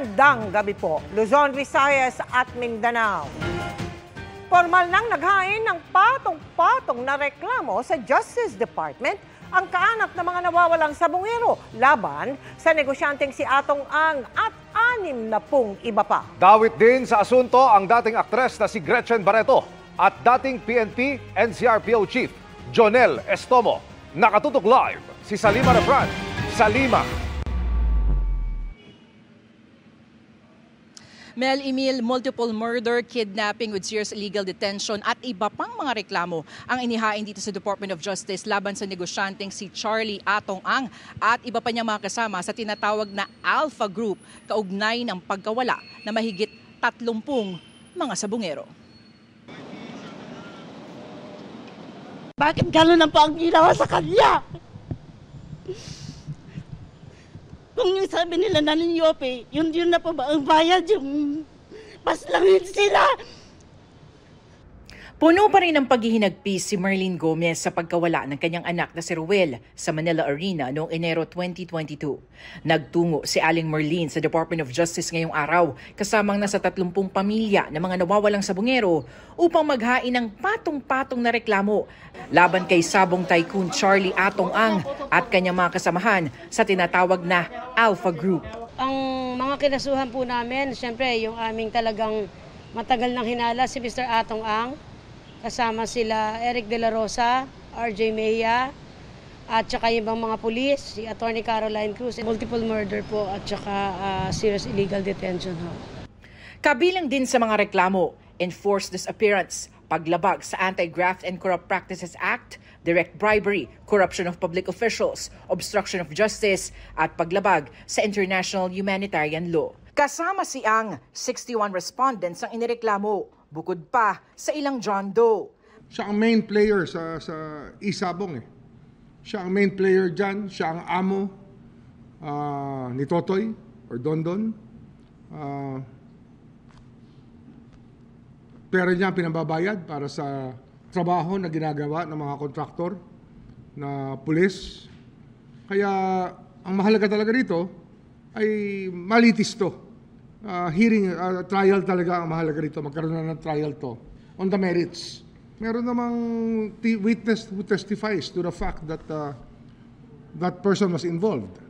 Magandang gabi po, Luzon, Visayas at Mindanao. Formal nang naghain ng patong-patong na reklamo sa Justice Department ang kaanak ng mga nawawalang sabungero laban sa negosyanteng si Atong Ang at 60 iba pa. Dawit din sa asunto ang dating aktres na si Gretchen Barreto at dating PNP NCRPO Chief Jonel Estomo. Nakatutok live si Salima Refran. Salima. Mel Emil, multiple murder, kidnapping with serious illegal detention at iba pang mga reklamo ang inihain dito sa Department of Justice laban sa negosyanteng si Charlie Atong Ang at iba pa niyang mga kasama sa tinatawag na Alpha Group kaugnay ng pagkawala na mahigit 30 mga sabungero. Bakit gano'n ang ang ginawa sa kanya? Kung yung sabi nila na ninyope, yun na po ba ang bayad, yung paslangin sila. Puno pa rin ang paghihinagpis si Marlene Gomez sa pagkawala ng kanyang anak na si Ruel sa Manila Arena noong Enero 2022. Nagtungo si Aling Marlene sa Department of Justice ngayong araw kasamang nasa 30 pamilya ng mga nawawalang sabungero upang maghain ng patong-patong na reklamo laban kay sabong tycoon Charlie Atong Ang at kanyang mga kasamahan sa tinatawag na Alpha Group. Ang mga kinasuhan po namin, siyempre yung aming talagang matagal nang hinala si Mr. Atong Ang. Kasama sila Eric De La Rosa, RJ Mejia, at saka yung ibang mga pulis, si Attorney Caroline Cruz, multiple murder po at saka serious illegal detention. Kabilang din sa mga reklamo, enforced disappearance, paglabag sa Anti-Graft and Corrupt Practices Act, direct bribery, corruption of public officials, obstruction of justice, at paglabag sa international humanitarian law. Kasama si Ang, 61 respondents ang inireklamo. Bukod pa sa ilang John Doe. Siya ang main player sa Isabong eh. Siya ang main player dyan, siya ang amo ni Totoy or Dondon. Pera niya pinababayad para sa trabaho na ginagawa ng mga kontraktor na pulis. Kaya ang mahalaga talaga dito ay malitis to. Trial talaga ang mahalaga rito. Magkaroon na ng trial to on the merits. Meron namang witness who testifies to the fact that that person was involved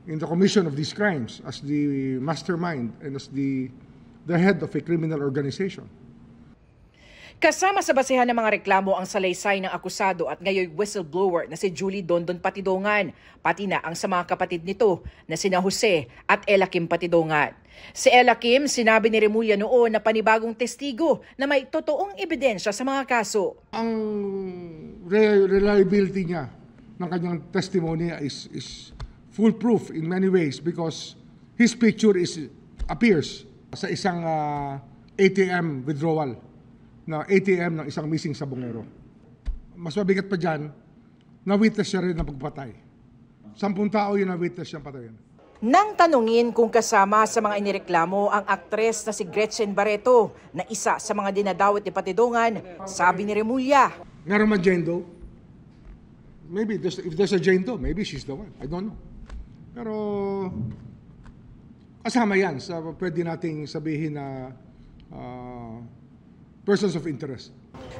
in the commission of these crimes as the mastermind and as the head of a criminal organization. Kasama sa basehan ng mga reklamo ang salaysay ng akusado at ngayon whistleblower na si Julie Dondon Patidongan, pati na ang sa mga kapatid nito na sina Jose at Ella Kim Patidongan. Si Ella Kim, sinabi ni Remulla noon na panibagong testigo na may totoong ebidensya sa mga kaso. Ang reliability niya ng kanyang testimony is foolproof in many ways because his picture appears sa isang ATM withdrawal na ATM ng isang missing sabungero. Mas mabigat pa dyan, na-witness siya rin na pagpatay. 10 tao yun na-witness siyang patayin. Nang tanungin kung kasama sa mga inireklamo ang aktres na si Gretchen Barreto na isa sa mga dinadawit ni Patidongan, sabi ni Remulla. Meron man Jane Doe? Maybe, if there's a Jane Doe, maybe she's the one. I don't know. Pero kasama yan sa pwede nating sabihin na persons of interest.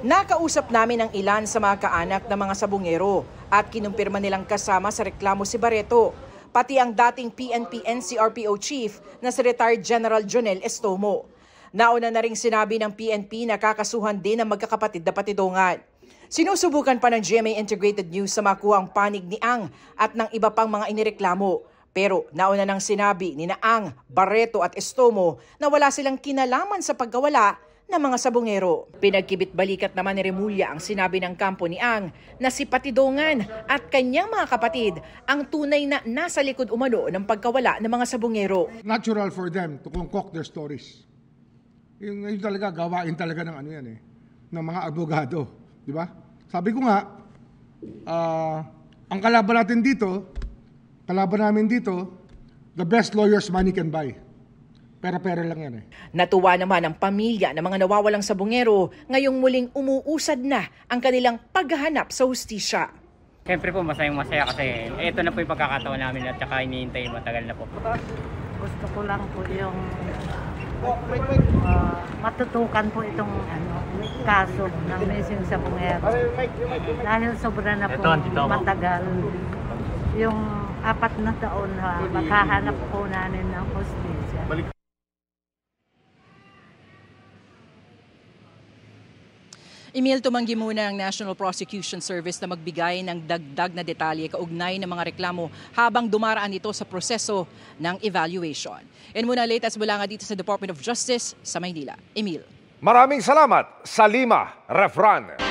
Nakausap namin ang ilan sa mga kaanak ng mga sabungero at kinumpirma nilang kasama sa reklamo si Barreto, pati ang dating PNP NCRPO Chief na si retired General Jonel Estomo. Nauna na ring sinabi ng PNP na kakasuhan din ang magkakapatid na Patidongan. Sinusubukan pa ng GMA Integrated News sa makuha ang panig ni Ang at ng iba pang mga inireklamo. Pero nauna nang sinabi ni Ang, Barreto at Estomo na wala silang kinalaman sa pagkawala ng mga sabungero. Pinagkibit-balikat naman ni Remulla ang sinabi ng kampo ni Ang na si Patidongan at kanyang mga kapatid ang tunay na nasa likod umano ng pagkawala ng mga sabungero. Natural for them to concoct their stories. Yung talaga, gawain talaga ng ano yan eh, ng mga abogado. Di ba? Sabi ko nga, ang kalaban namin dito, the best lawyers money can buy. Pera-pera lang yan eh. Natuwa naman ang pamilya ng mga nawawalang sabungero ngayong muling umuusad na ang kanilang paghahanap sa hustisya. Siyempre po masayang-masaya kasi ito na po yung pagkakataon namin at saka iniintay matagal na po. Gusto ko lang po yung matutukan po itong kaso ng missing sabungero. Dahil sobra na po matagal. Yung 4 na taon na maghahanap po namin ng hostisya. Emil, tumanggi muna ang National Prosecution Service na magbigay ng dagdag na detalye kaugnay ng mga reklamo habang dumaraan ito sa proseso ng evaluation. And muna latest mula nga dito sa Department of Justice sa Maynila. Emil. Maraming salamat, Salima Refran.